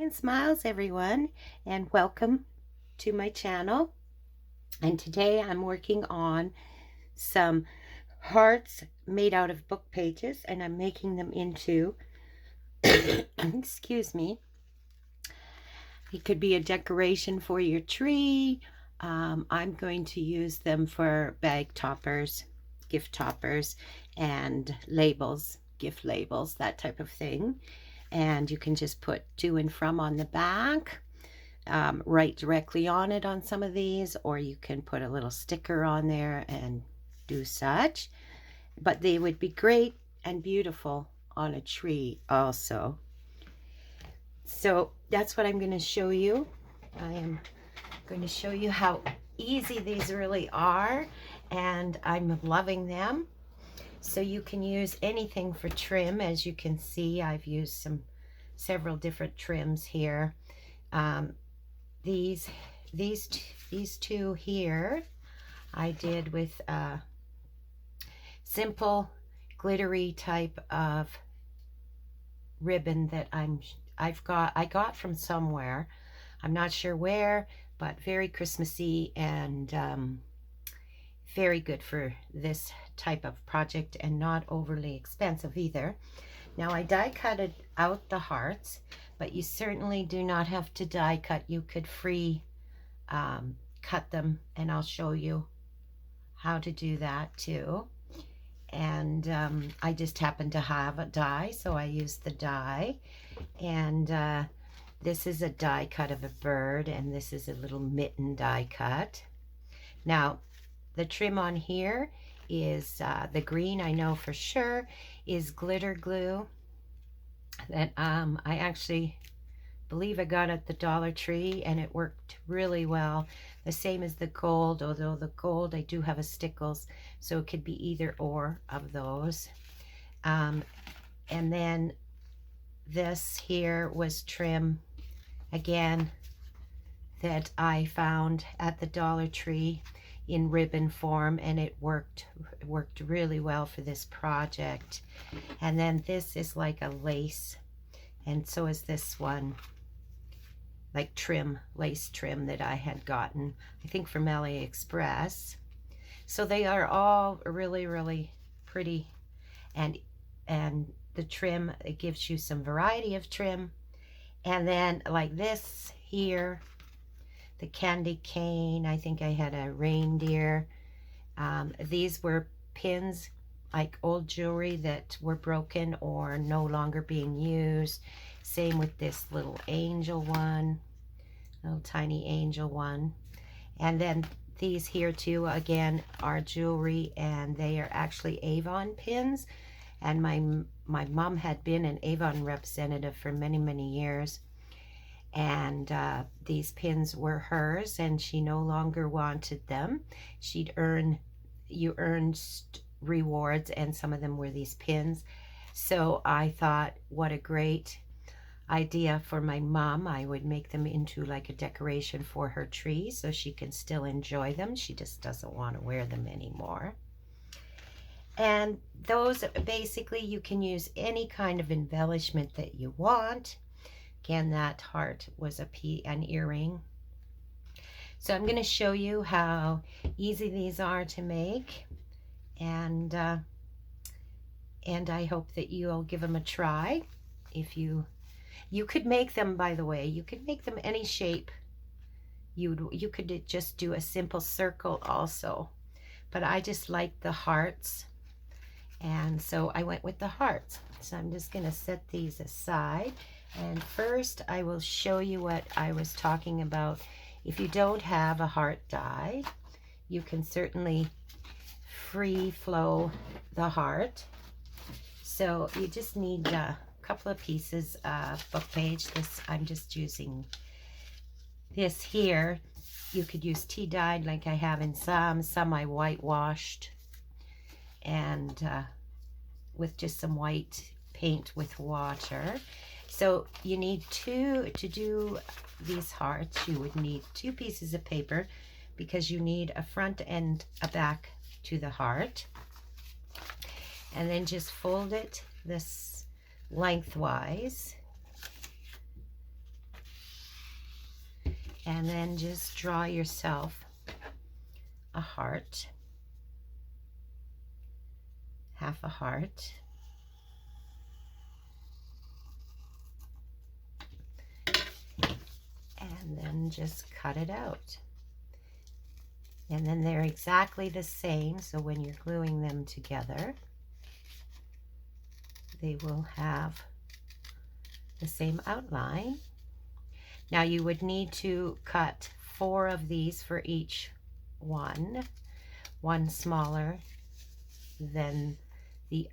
and smiles, everyone, and welcome to my channel. And today I'm working on some hearts made out of book pages, and I'm making them into excuse me, it could be a decoration for your tree. I'm going to use them for bag toppers, gift toppers, and labels, gift labels, that type of thing. And you can just put to and from on the back, write directly on it on some of these, or you can put a little sticker on there and do such. But they would be great and beautiful on a tree also. So that's what I'm going to show you. I am going to show you how easy these really are, and I'm loving them. So you can use anything for trim. As you can see, I've used several different trims here. These two here I did with a simple glittery type of ribbon that I got from somewhere. I'm not sure where, but very Christmassy and very good for this type of project, and not overly expensive either. Now I die cutted out the hearts, but you certainly do not have to die cut. You could free cut them, and I'll show you how to do that too. And I just happen to have a die, so I used the die. And this is a die cut of a bird, and this is a little mitten die cut. Now the trim on here is the green, I know for sure, is glitter glue that I actually believe I got at the Dollar Tree, and it worked really well. The same as the gold, although the gold I do have a stickles, so it could be either or of those. And then this here was trim, again, that I found at the Dollar Tree in ribbon form, and it worked really well for this project. And then this is like a lace, and so is this one, like trim, lace trim that I had gotten, I think from AliExpress. So they are all really pretty, and the trim, it gives you some variety of trim. And then like this here, the candy cane, I think I had a reindeer. These were pins, like old jewelry that were broken or no longer being used. Same with this little angel one, little tiny angel one. And then these here too, again, are jewelry, and they are actually Avon pins. And my mom had been an Avon representative for many years. And these pins were hers, and she no longer wanted them. You earned rewards, and some of them were these pins. So I thought, what a great idea for my mom. I would make them into like a decoration for her tree, so she can still enjoy them. She just doesn't want to wear them anymore. And those, basically, you can use any kind of embellishment that you want. Again, that heart was an earring. So I'm going to show you how easy these are to make, and I hope that you'll give them a try. If you could make them, by the way, you could make them any shape. You could just do a simple circle also, but I just like the hearts, and so I went with the hearts. So I'm just going to set these aside. And first I will show you what I was talking about. If you don't have a heart die, you can certainly free flow the heart. So you just need a couple of pieces of Bookpage. This, I'm just using this here. You could use tea dyed like I have in some I whitewashed, and with just some white paint with water. So you need to do these hearts, you would need 2 pieces of paper, because you need a front and a back to the heart. And then just fold it this lengthwise, And then just draw yourself a heart, half a heart. And then just cut it out. And then they're exactly the same, so when you're gluing them together, they will have the same outline. Now you would need to cut 4 of these for each one smaller than the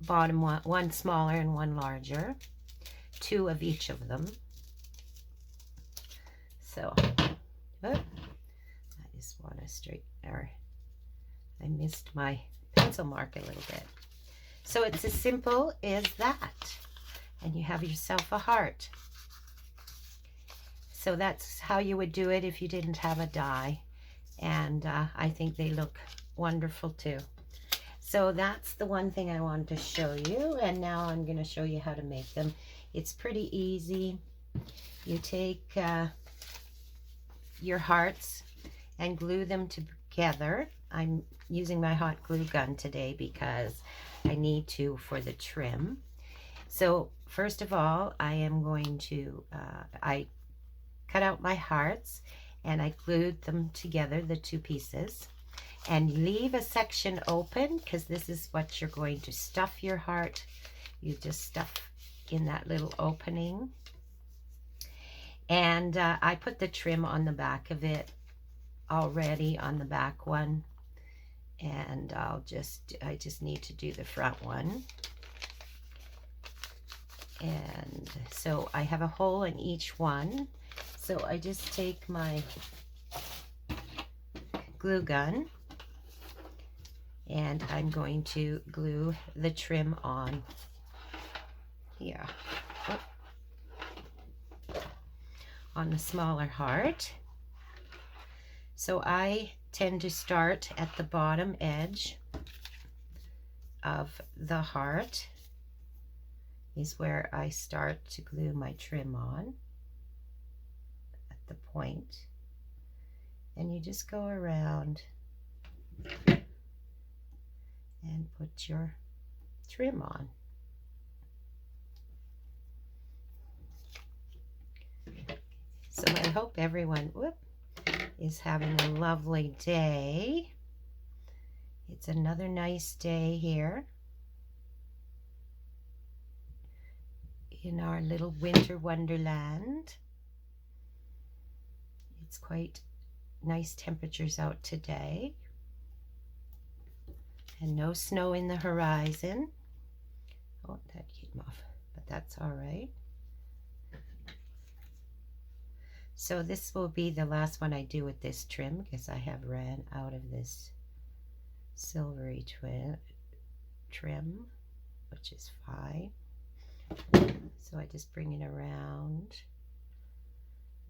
bottom one smaller and one larger, 2 of each of them. So, I just want to straighten, or I missed my pencil mark a little bit. So it's as simple as that, and you have yourself a heart. So that's how you would do it if you didn't have a die, and I think they look wonderful too. So that's the one thing I wanted to show you, and now I'm going to show you how to make them. It's pretty easy. You take your hearts and glue them together. I'm using my hot glue gun today because I need to for the trim. So first of all, I am going to, I cut out my hearts and I glued them together, the 2 pieces, and leave a section open because this is what you're going to stuff your heart. You just stuff in that little opening. And I put the trim on the back of it already, on the back one, and I just need to do the front one. And so I have a hole in each one, so I just take my glue gun and I'm going to glue the trim on here. On the smaller heart. So I tend to start at the bottom edge of the heart is where I start to glue my trim on, at the point, and you just go around and put your trim on. So I hope everyone is having a lovely day. It's another nice day here in our little winter wonderland. It's quite nice temperatures out today and no snow in the horizon. Oh, that came off, but that's all right. So this will be the last one I do with this trim because I have ran out of this silvery trim, which is fine. So I just bring it around,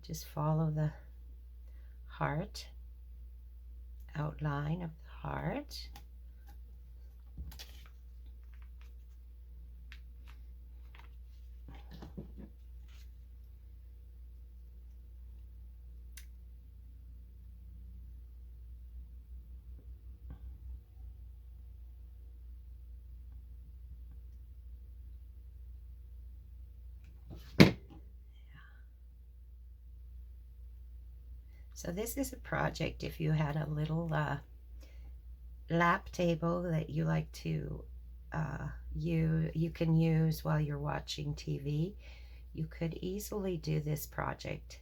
just follow the heart, outline of the heart. So this is a project if you had a little lap table that you like to you can use while you're watching TV. You could easily do this project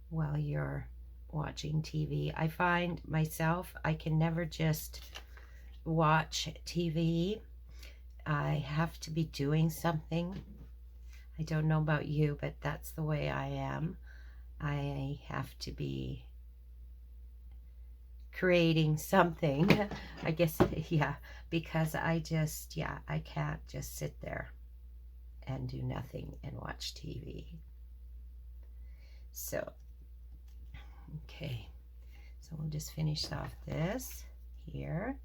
while you're watching TV. I find myself, I can never just watch TV. I have to be doing something. I don't know about you, but that's the way I am. I have to be creating something, I guess, yeah, because I just, yeah, I can't just sit there and do nothing and watch TV. So, okay, so we'll just finish off this here,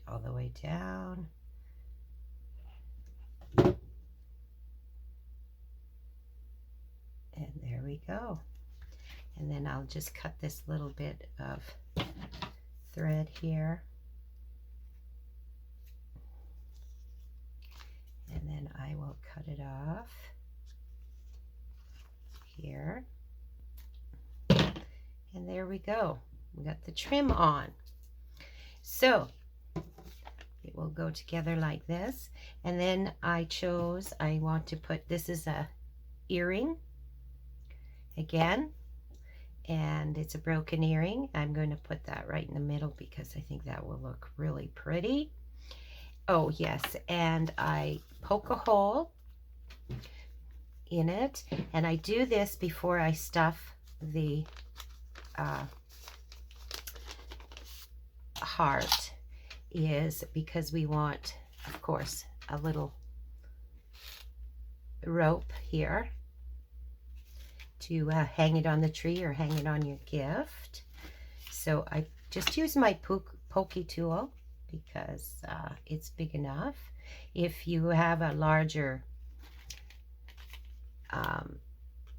all the way down. go. And then I'll just cut this little bit of thread here. And then I will cut it off here. And there we go. We got the trim on. So it will go together like this. And then I want to put, this is a earring again, and it's a broken earring. I'm going to put that right in the middle because I think that will look really pretty. Oh yes, and I poke a hole in it, and I do this before I stuff the heart, is because we want, of course, a little rope here to hang it on the tree or hang it on your gift. So I just use my pokey tool because it's big enough. If you have a larger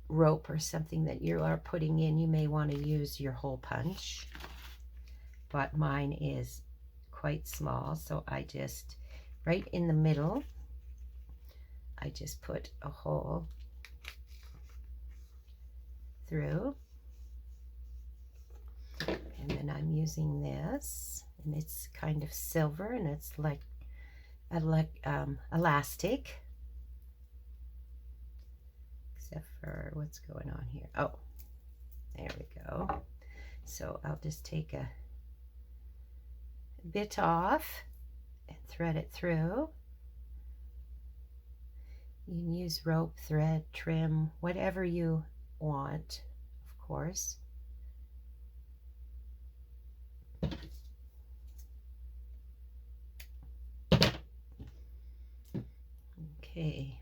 rope or something that you are putting in, you may want to use your hole punch, but mine is quite small, so I just, right in the middle, I just put a hole through, and then I'm using this, and it's kind of silver, and it's like elastic, except for what's going on here. Oh, there we go. So I'll just take a bit off and thread it through. You can use rope, thread, trim, whatever you want, of course. Okay,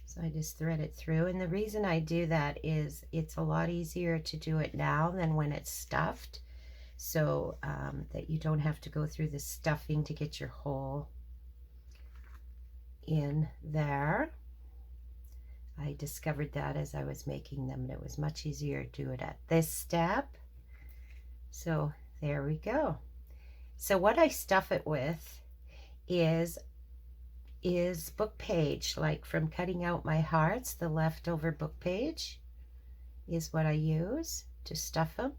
so I just thread it through, and the reason I do that is it's a lot easier to do it now than when it's stuffed, so that you don't have to go through the stuffing to get your hole in there. I discovered that as I was making them, and it was much easier to do it at this step. So there we go. So what I stuff it with is Bookpage, like from cutting out my hearts, the leftover Bookpage is what I use to stuff them.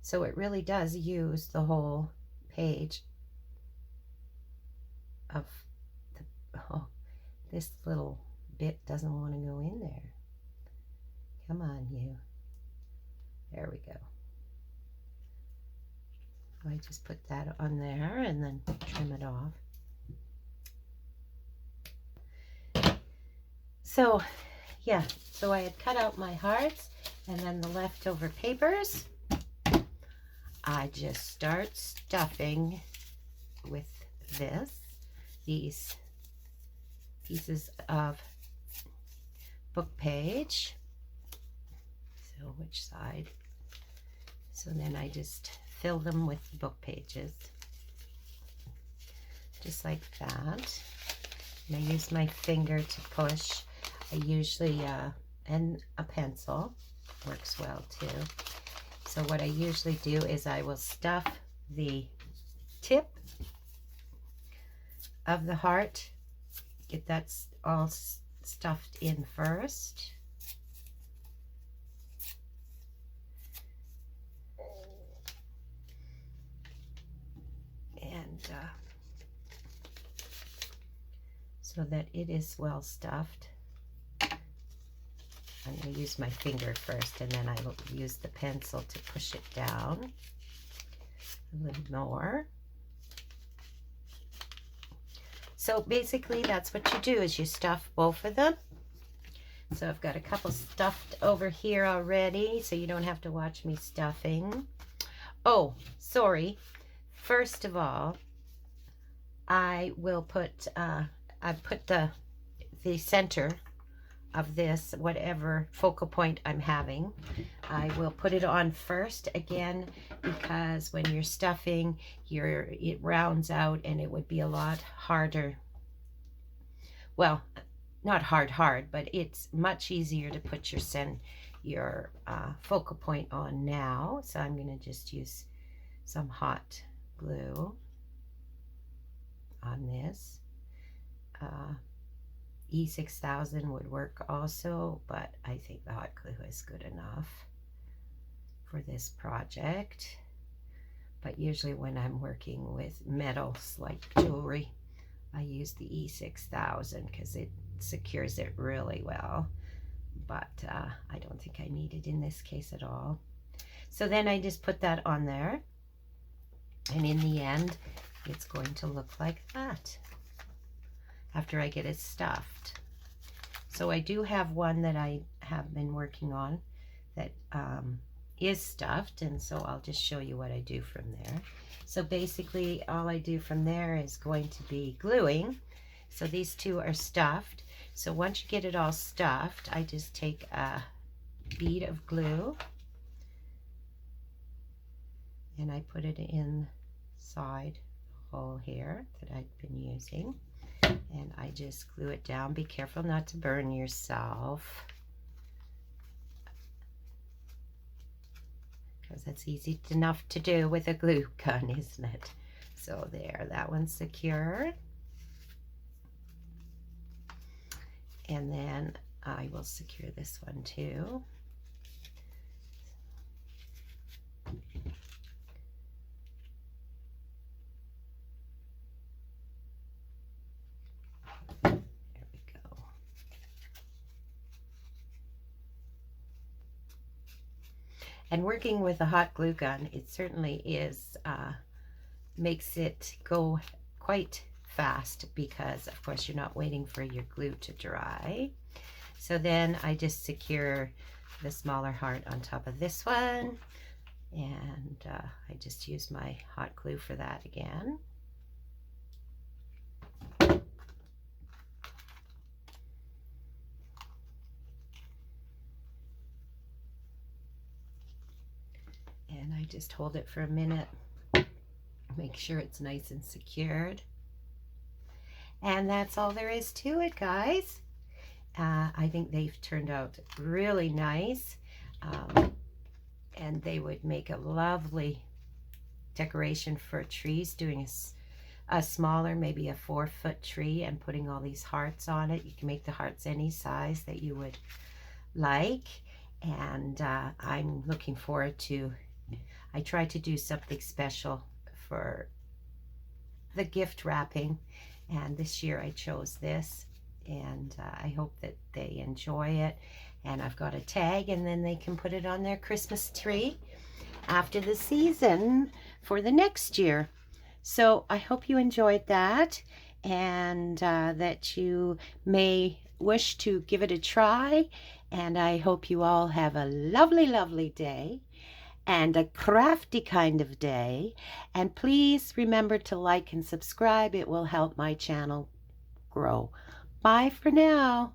So it really does use the whole page of the, oh, this little bit doesn't want to go in there. Come on, you. There we go. I just put that on there and then trim it off. So yeah, so I had cut out my hearts, and then the leftover papers I just start stuffing with these pieces of Bookpage. So which side? So then I just fill them with book pages, just like that. And I use my finger to push. I usually, and a pencil works well too. So what I usually do is I will stuff the tip of the heart, get that all stuffed in first. And so that it is well stuffed. I'm going to use my finger first, and then I will use the pencil to push it down a little more. So basically that's what you do, is you stuff both of them. So I've got a couple stuffed over here already, so you don't have to watch me stuffing. Oh, sorry. First of all, I will put, I put the center of this, whatever focal point I'm having, I will put it on first again, because when you're stuffing, it rounds out and it would be a lot harder. Well, not hard, but it's much easier to put your focal point on now. So I'm going to just use some hot glue on this. E6000 would work also, but I think the hot glue is good enough for this project. But usually when I'm working with metals like jewelry, I use the E6000 because it secures it really well. But I don't think I need it in this case at all. So then I just put that on there, and in the end it's going to look like that after I get it stuffed. So I do have one that I have been working on that is stuffed, and so I'll just show you what I do from there. So basically all I do from there is going to be gluing. So these two are stuffed. So once you get it all stuffed, I just take a bead of glue and I put it inside the hole here that I've been using, and I just glue it down. Be careful not to burn yourself, because that's easy enough to do with a glue gun, isn't it? So there, that one's secure. And then I will secure this one too. There we go. And working with a hot glue gun, it certainly is, makes it go quite fast, because of course you're not waiting for your glue to dry. So then I just secure the smaller heart on top of this one, and I just use my hot glue for that again. And I just hold it for a minute, make sure it's nice and secured. And that's all there is to it, guys. I think they've turned out really nice, and they would make a lovely decoration for trees, doing a smaller, maybe a 4-foot tree, and putting all these hearts on it. You can make the hearts any size that you would like, and I'm looking forward to, I try to do something special for the gift wrapping, and this year I chose this, and I hope that they enjoy it. And I've got a tag, and then they can put it on their Christmas tree after the season for the next year. So I hope you enjoyed that, and that you may wish to give it a try. And I hope you all have a lovely, lovely day, and a crafty kind of day. And please remember to like and subscribe. It will help my channel grow. Bye for now.